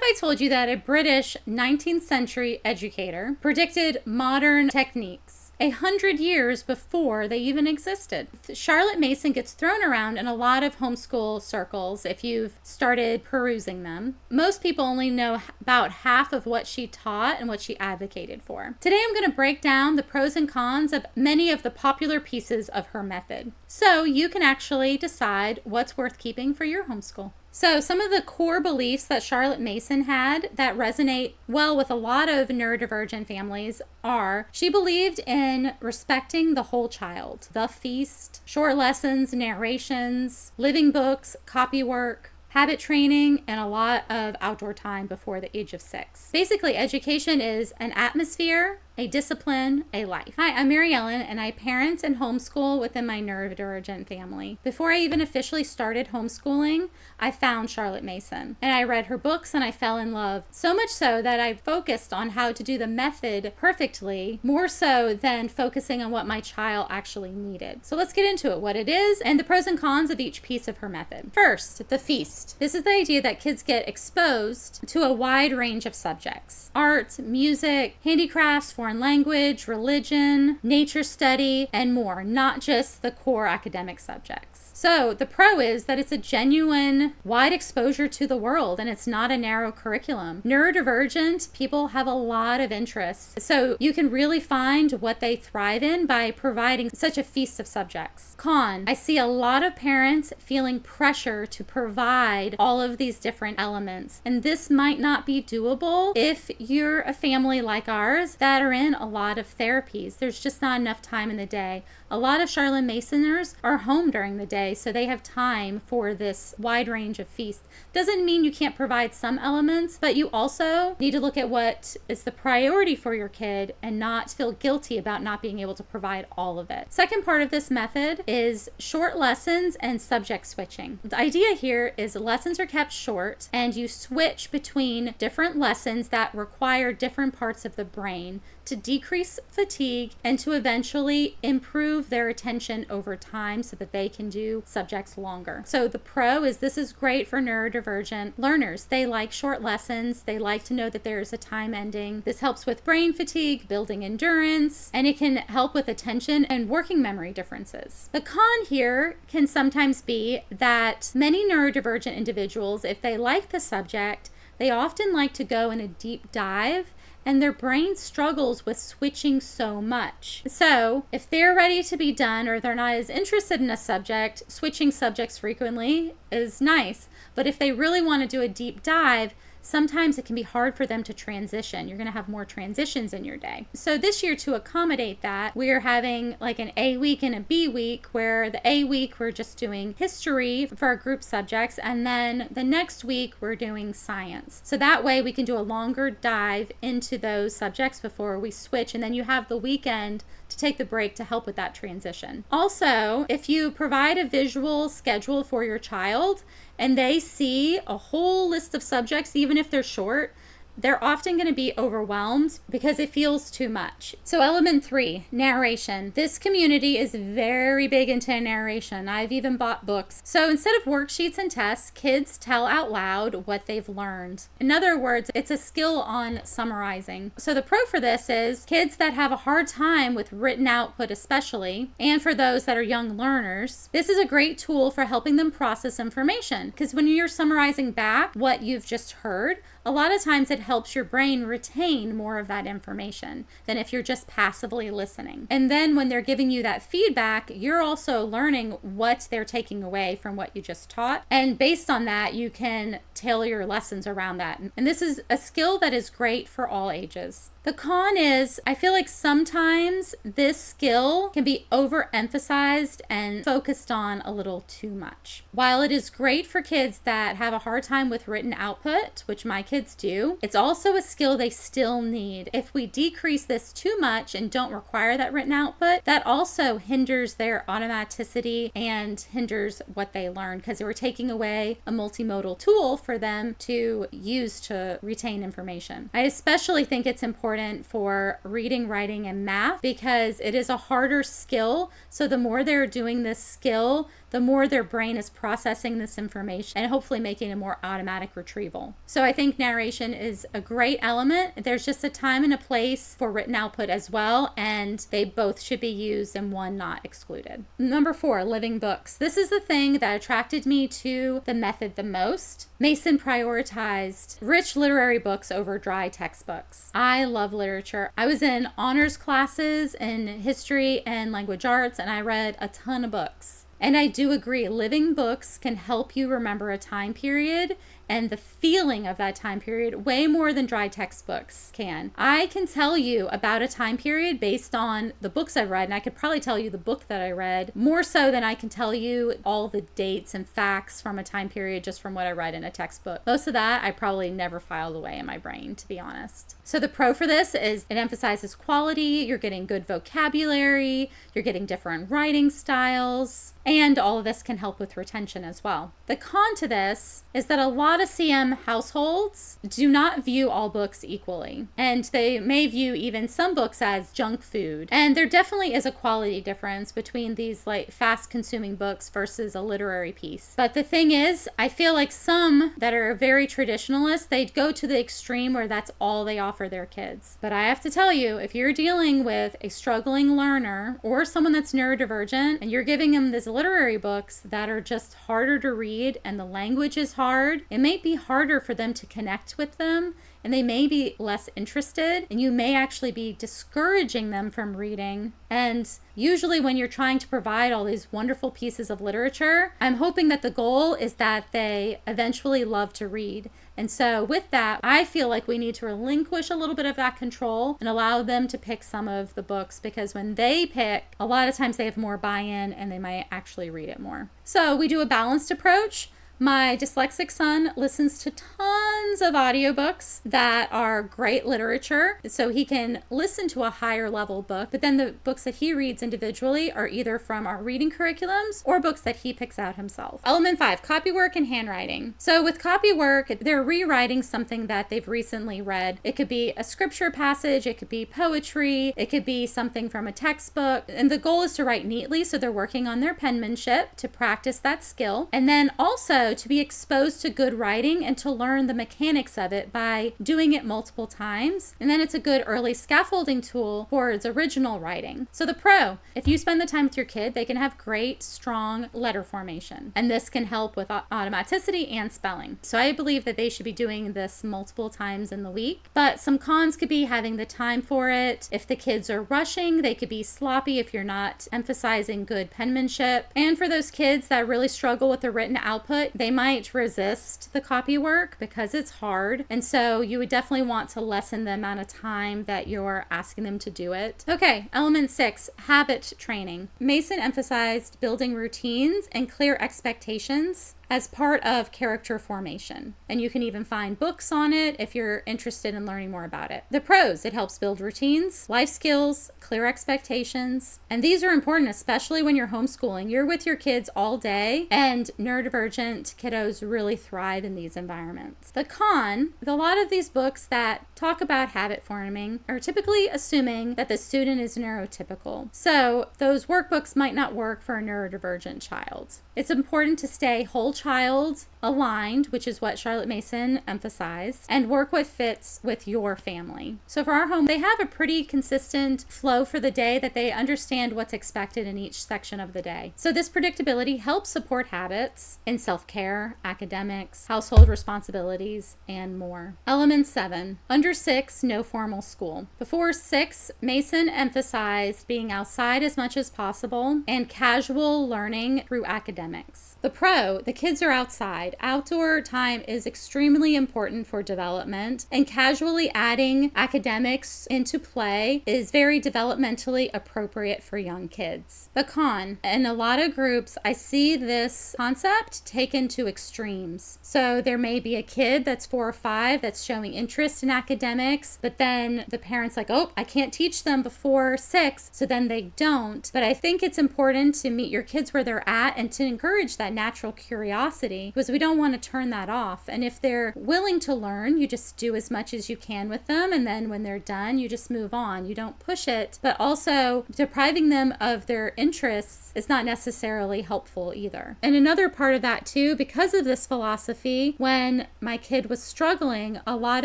I told you that a British 19th century educator predicted modern techniques 100 years before they even existed. Charlotte Mason gets thrown around in a lot of homeschool circles if you've started perusing them. Most people only know about half of what she taught and what she advocated for. Today I'm going to break down the pros and cons of many of the popular pieces of her method, so you can actually decide what's worth keeping for your homeschool. So some of the core beliefs that Charlotte Mason had that resonate well with a lot of neurodivergent families are: she believed in respecting the whole child, the feast, short lessons, narrations, living books, copywork, habit training, and a lot of outdoor time before the age of 6. Basically, education is an atmosphere, a discipline, a life. Hi, I'm Mary Ellen, and I parent and homeschool within my neurodivergent family. Before I even officially started homeschooling, I found Charlotte Mason, and I read her books and I fell in love. So much so that I focused on how to do the method perfectly, more so than focusing on what my child actually needed. So let's get into it, what it is, and the pros and cons of each piece of her method. First, the feast. This is the idea that kids get exposed to a wide range of subjects: art, music, handicrafts, foreign language, religion, nature study, and more, not just the core academic subjects. So the pro is that it's a genuine, wide exposure to the world, and it's not a narrow curriculum. Neurodivergent people have a lot of interests, so you can really find what they thrive in by providing such a feast of subjects. Con: I see a lot of parents feeling pressure to provide all of these different elements, and this might not be doable if you're a family like ours that are in a lot of therapies. There's just not enough time in the day. A lot of Charlotte Masoners are home during the day, so they have time for this wide range of feast. Doesn't mean you can't provide some elements, but you also need to look at what is the priority for your kid and not feel guilty about not being able to provide all of it. Second part of this method is short lessons and subject switching. The idea here is lessons are kept short and you switch between different lessons that require different parts of the brain to decrease fatigue and to eventually improve their attention over time so that they can do subjects longer. So the pro is this is great for neurodivergent learners. They like short lessons. They like to know that there's a time ending. This helps with brain fatigue, building endurance, and it can help with attention and working memory differences. The con here can sometimes be that many neurodivergent individuals, if they like the subject, they often like to go in a deep dive, and their brain struggles with switching so much. So if they're ready to be done or they're not as interested in a subject, switching subjects frequently is nice. But if they really want to do a deep dive, sometimes it can be hard for them to transition. You're going to have more transitions in your day. So this year, to accommodate that, we are having like an A week and a B week, where the A week we're just doing history for our group subjects, and then the next week we're doing science. So that way we can do a longer dive into those subjects before we switch, and then you have the weekend to take the break to help with that transition. Also, if you provide a visual schedule for your child and they see a whole list of subjects, even if they're short, they're often going to be overwhelmed because it feels too much. So element 3, narration. This community is very big into narration. I've even bought books. So instead of worksheets and tests, kids tell out loud what they've learned. In other words, it's a skill on summarizing. So the pro for this is kids that have a hard time with written output especially, and for those that are young learners, this is a great tool for helping them process information. Because when you're summarizing back what you've just heard, a lot of times it helps your brain retain more of that information than if you're just passively listening. And then when they're giving you that feedback, you're also learning what they're taking away from what you just taught. And based on that, you can tailor your lessons around that. And this is a skill that is great for all ages. The con is, I feel like sometimes this skill can be overemphasized and focused on a little too much. While it is great for kids that have a hard time with written output, which my kids do, it's also a skill they still need. If we decrease this too much and don't require that written output, that also hinders their automaticity and hinders what they learn, because we're taking away a multimodal tool for them to use to retain information. I especially think it's important for reading, writing, and math because it is a harder skill. So the more they're doing this skill, the more their brain is processing this information and hopefully making a more automatic retrieval. So I think narration is a great element. There's just a time and a place for written output as well, and they both should be used and one not excluded. Number 4, living books. This is the thing that attracted me to the method the most. Mason prioritized rich literary books over dry textbooks. I love literature. I was in honors classes in history and language arts, and I read a ton of books. And I do agree, living books can help you remember a time period and the feeling of that time period way more than dry textbooks can. I can tell you about a time period based on the books I've read, and I could probably tell you the book that I read more so than I can tell you all the dates and facts from a time period just from what I read in a textbook. Most of that I probably never filed away in my brain, to be honest. So the pro for this is it emphasizes quality, you're getting good vocabulary, you're getting different writing styles, and all of this can help with retention as well. The con to this is that a lot of CM households do not view all books equally, and they may view even some books as junk food. And there definitely is a quality difference between these like fast consuming books versus a literary piece. But the thing is, I feel like some that are very traditionalist, they go to the extreme where that's all they offer their kids. But I have to tell you, if you're dealing with a struggling learner or someone that's neurodivergent and you're giving them these literary books that are just harder to read and the language is hard, it may be harder for them to connect with them, and they may be less interested, and you may actually be discouraging them from reading. And usually when you're trying to provide all these wonderful pieces of literature, I'm hoping that the goal is that they eventually love to read. And so with that, I feel like we need to relinquish a little bit of that control and allow them to pick some of the books, because when they pick, a lot of times they have more buy-in and they might actually read it more. So we do a balanced approach. My dyslexic son listens to tons of audiobooks that are great literature, so he can listen to a higher level book, but then the books that he reads individually are either from our reading curriculums or books that he picks out himself. Element 5, copywork and handwriting. So with copywork, they're rewriting something that they've recently read. It could be a scripture passage, it could be poetry, it could be something from a textbook, and the goal is to write neatly, so they're working on their penmanship to practice that skill, and then also to be exposed to good writing and to learn the mechanics of it by doing it multiple times. And then it's a good early scaffolding tool towards original writing. So the pro, if you spend the time with your kid, they can have great, strong letter formation. And this can help with automaticity and spelling. So I believe that they should be doing this multiple times in the week. But some cons could be having the time for it. If the kids are rushing, they could be sloppy if you're not emphasizing good penmanship. And for those kids that really struggle with the written output, they might resist the copywork because it's hard. And so you would definitely want to lessen the amount of time that you're asking them to do it. Okay, element 6, habit training. Mason emphasized building routines and clear expectations as part of character formation. And you can even find books on it if you're interested in learning more about it. The pros, it helps build routines, life skills, clear expectations. And these are important, especially when you're homeschooling. You're with your kids all day, and neurodivergent kiddos really thrive in these environments. The con, a lot of these books that talk about habit forming are typically assuming that the student is neurotypical. So those workbooks might not work for a neurodivergent child. It's important to stay whole child aligned, which is what Charlotte Mason emphasized, and work what fits with your family. So for our home, they have a pretty consistent flow for the day that they understand what's expected in each section of the day. So this predictability helps support habits in self-care, academics, household responsibilities, and more. Element 7, under 6, no formal school. Before 6, Mason emphasized being outside as much as possible and casual learning through academics. The pro, the kids are outside. Outdoor time is extremely important for development, and casually adding academics into play is very developmentally appropriate for young kids. The con, in a lot of groups, I see this concept taken to extremes. So there may be a kid that's 4 or 5 that's showing interest in academics, but then the parent's like, oh, I can't teach them before 6, so then they don't. But I think it's important to meet your kids where they're at and to encourage that natural curiosity curiosity, because we don't want to turn that off. And if they're willing to learn, you just do as much as you can with them. And then when they're done, you just move on. You don't push it, but also depriving them of their interests is not necessarily helpful either. And another part of that too, because of this philosophy, when my kid was struggling, a lot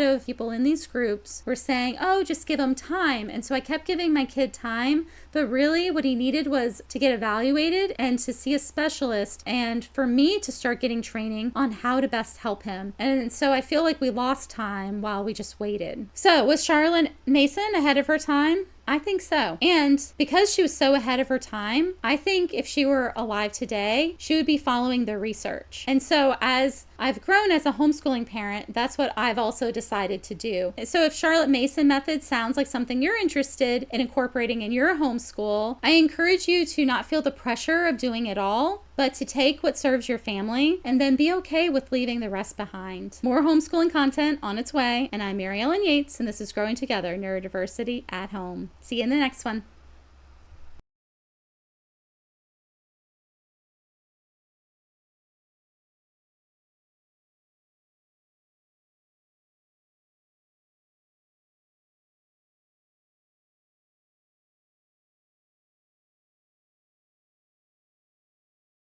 of people in these groups were saying, oh, just give him time. And so I kept giving my kid time, but really what he needed was to get evaluated and to see a specialist, and for me to start getting training on how to best help him. And so I feel like we lost time while we just waited. So was Charlotte Mason ahead of her time? I think so. And because she was so ahead of her time, I think if she were alive today, she would be following the research. And so as I've grown as a homeschooling parent, that's what I've also decided to do. So if Charlotte Mason method sounds like something you're interested in incorporating in your homeschool, I encourage you to not feel the pressure of doing it all, but to take what serves your family and then be okay with leaving the rest behind. More homeschooling content on its way, and I'm Mary Ellen Yates, and this is Growing Together, Neurodiversity at Home. See you in the next one.